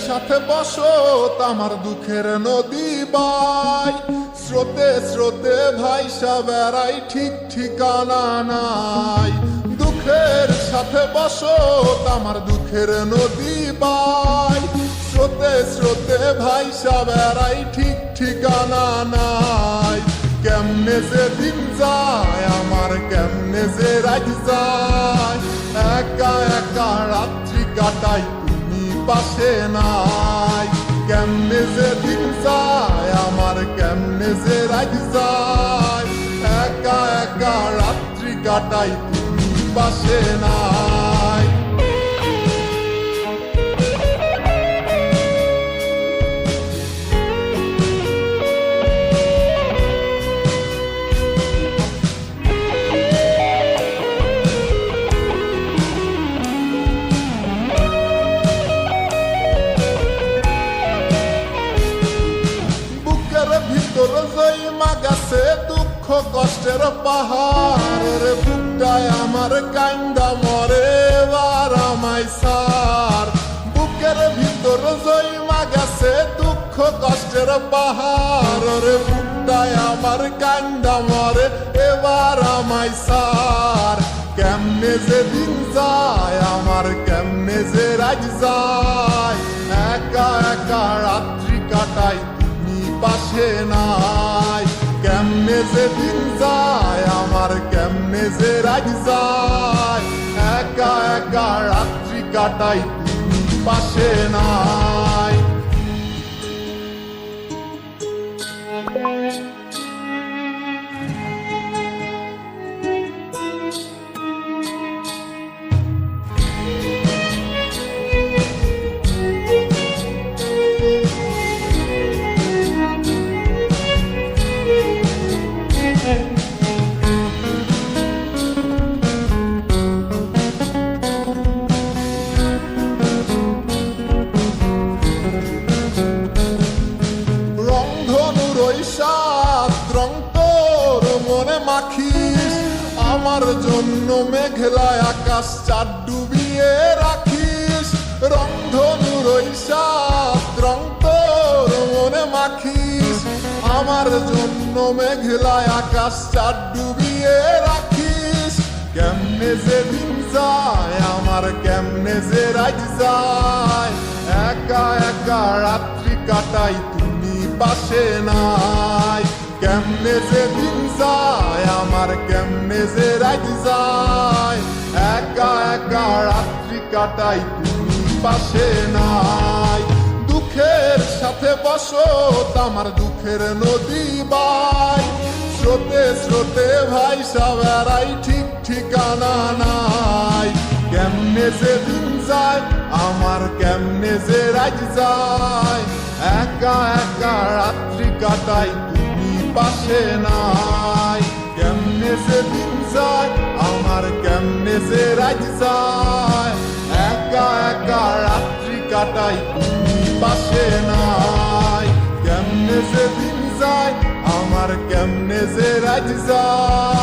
সাথে বসো আমার দুঃখের নদী বাই, স্রোতে স্রোতে ভাইসা বেড়াই ঠিক ঠিকানা নাই। দুঃখের সাথে বসো আমার দুঃখের নদী বাই, স্রোতে স্রোতে ভাইসা বেড়াই ঠিক ঠিকানা নাই। কেমনে যে দিন যায় আমার, কেমনে যে রাত যায়, একা একা রাত্রি কাটাই পাশে নাই। কেমনে যে দিন যায় আমার, কেমনে যে রাত যায়, একা একা রাত্রি কাটাই তুমি পাশে নাই। ভিতর জয়মা গেছে দুঃখ কষ্টের পাহাড় রে, বুকটায় আমার কান্দা মরে এবার আমায় সার। বুকের ভিতর জয়মা গেছে দুঃখ কষ্টের পাহাড় রে, বুকটায় আমার কান্দা মরে এবার আমায় সার। কেমনে যে দিন যায় আমার, কেমনে যে রাত যায়, একা একা রাত্রি কাটাই পাশে নাই। কেমনে যে দিন যায় আমার, কেমনে যে রাত যায়, একা একা রাত্রি কাটাই তুমি পাশে নাই। রং তোর মনে মাখিস, আমার জন্য মেঘলায় আকাশ চাঁদ ডুবিয়ে রাখিস। রংধনুর ওই সাত রং তোর মনে মাখিস, আমার জন্য মেঘলায় আকাশ চাঁদ ডুবিয়ে রাখিস। কেমনে যে দিন যায় আমার, কেমনে যে রাত যায়, একা একা রাত্রি কাটাই তুমি পাশে নাই। কেমনে যে দিন যায় আমার, কেমনে যে রাত যায়, একা একা রাত্রি কাটাই তুমি পাশে নাই। দুঃখের সাথে বসো আমার দুঃখের নদী বাই, স্রোতে স্রোতে ভাইসা বেড়াই ঠিক ঠিকানা নাই। কেমনে যে দিন যায় আমার, কেমনে যে রাত যায়, একা একা রাত্রি কাটাই তুমি পাশে নাই। কেমনে যে দিন যায় আমার, কেমনে যে রাত যায়, একা একা রাত্রি কাটাই তুমি পাশে নাই। কেমনে যে দিন যায় আমার, কেমনে যে রাত যায়।